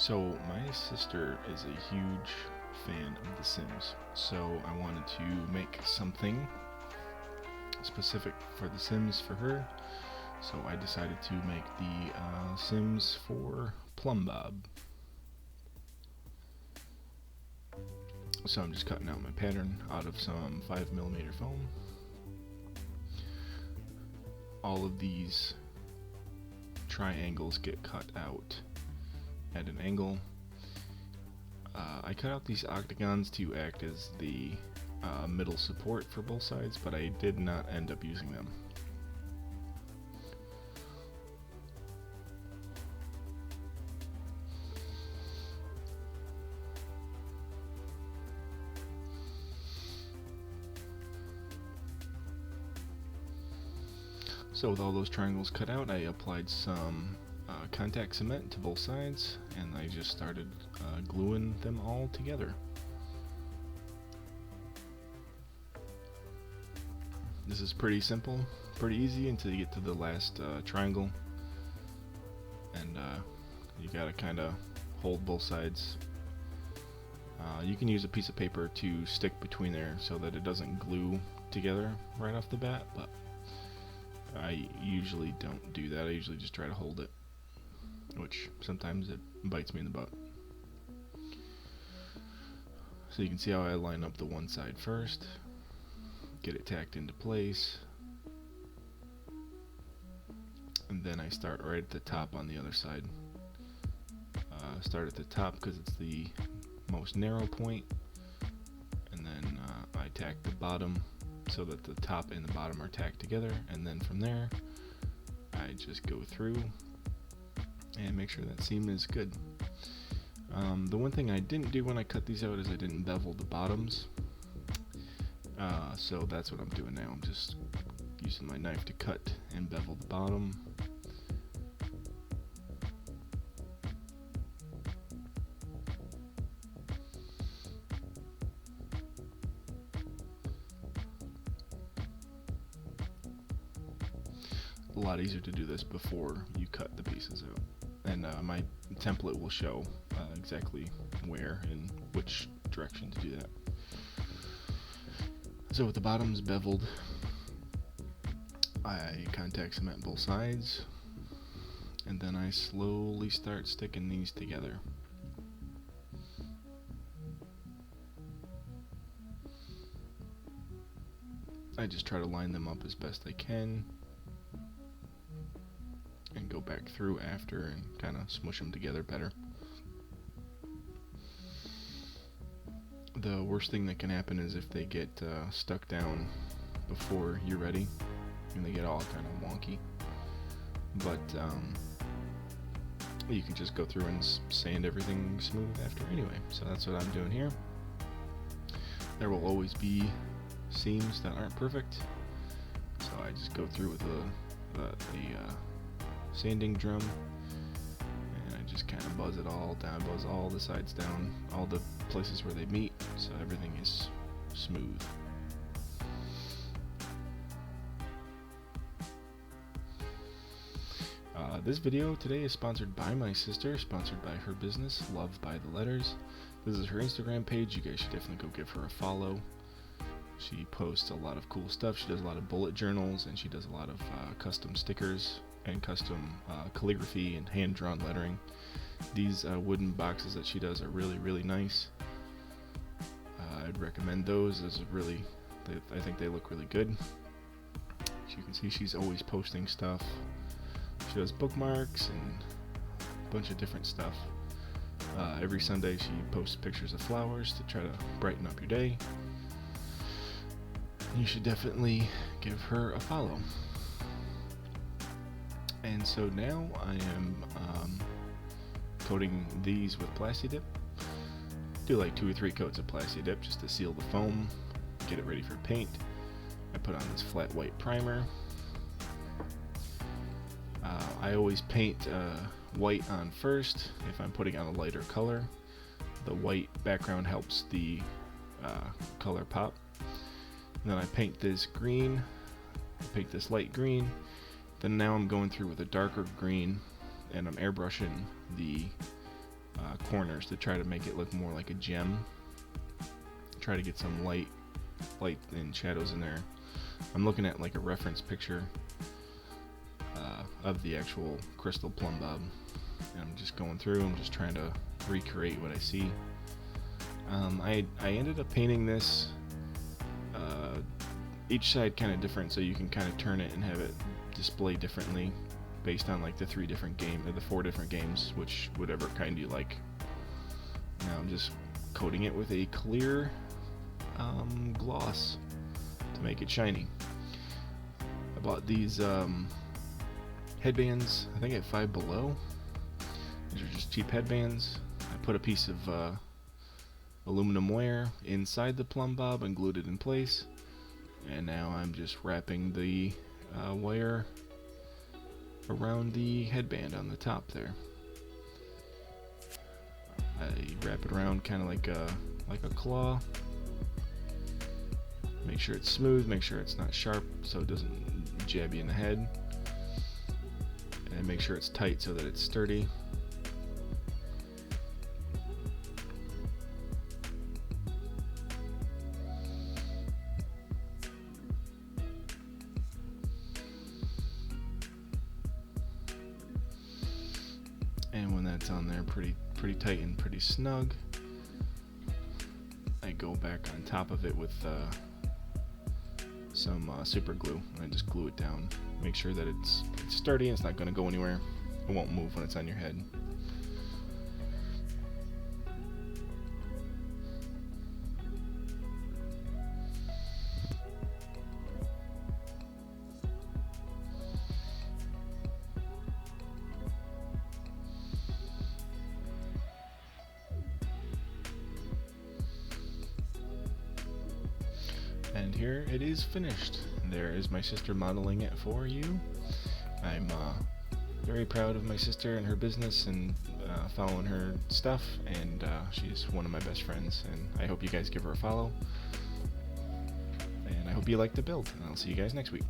So my sister is a huge fan of The Sims, so I wanted to make something specific for The Sims for her. So I decided to make the Sims for Plumb. So I'm just cutting out my pattern out of some 5mm foam. All of these triangles get cut out at an angle. I cut out these octagons to act as the middle support for both sides, but I did not end up using them. So with all those triangles cut out, I applied some contact cement to both sides, and I just started gluing them all together. This is pretty simple, pretty easy until you get to the last triangle, and you gotta kind of hold both sides. You can use a piece of paper to stick between there so that it doesn't glue together right off the bat, but I usually don't do that. I usually just try to hold it, which sometimes it bites me in the butt. So you can see how I line up the one side first, get it tacked into place, and then I start right at the top on the other side. Start at the top because it's the most narrow point, and then I tack the bottom so that the top and the bottom are tacked together, and then from there I just go through and make sure that seam is good. The one thing I didn't do when I cut these out is I didn't bevel the bottoms, so that's what I'm doing now. I'm just using my knife to cut and bevel the bottom. A lot easier to do this before you cut the pieces out, and my template will show exactly where and which direction to do that. So with the bottoms beveled, I contact cement both sides, and then I slowly start sticking these together. I just try to line them up as best I can and go back through after and kind of smush them together better. The worst thing that can happen is if they get stuck down before you're ready and they get all kind of wonky, but you can just go through and sand everything smooth after anyway. So that's what I'm doing here. There will always be seams that aren't perfect, so I just go through with the sanding drum, and I just kind of buzz it all down, buzz all the sides down, all the places where they meet, so everything is smooth. This video today is sponsored by my sister, sponsored by her business, Love by the Letters. This is her Instagram page. You guys should definitely go give her a follow. She posts a lot of cool stuff. She does a lot of bullet journals, and she does a lot of custom stickers and custom calligraphy and hand-drawn lettering. These wooden boxes that she does are really, really nice. I'd recommend those. I think they look really good. As you can see, she's always posting stuff. She does bookmarks and a bunch of different stuff. Every Sunday she posts pictures of flowers to try to brighten up your day. You should definitely give her a follow. And so now I am coating these with Plasti Dip. Do like 2 or 3 coats of Plasti Dip just to seal the foam, get it ready for paint. I put on this flat white primer. I always paint white on first if I'm putting on a lighter color. The white background helps the color pop. And then I paint this green, paint this light green. Then now I'm going through with a darker green, and I'm airbrushing the corners to try to make it look more like a gem. Try to get some light and shadows in there. I'm looking at like a reference picture of the actual crystal plumb bob, and I'm just going through. I'm just trying to recreate what I see. I ended up painting this each side kind of different, so you can kind of turn it and have it display differently based on like the 4 different games, which whatever kind you like. Now I'm just coating it with a clear gloss to make it shiny. I bought these headbands, I think at Five Below. These are just cheap headbands. I put a piece of aluminum wire inside the plumb bob and glued it in place, and now I'm just wrapping the wire around the headband on the top there. I wrap it around kind of like a claw. Make sure it's smooth, make sure it's not sharp so it doesn't jab you in the head, and make sure it's tight so that it's sturdy. And when that's on there pretty tight and pretty snug, I go back on top of it with some super glue, and I just glue it down. Make sure that it's sturdy and it's not going to go anywhere. It won't move when it's on your head. And here it is finished. There is my sister modeling it for you. I'm very proud of my sister and her business, and following her stuff, and she's one of my best friends, and I hope you guys give her a follow, and I hope you like the build, and I'll see you guys next week.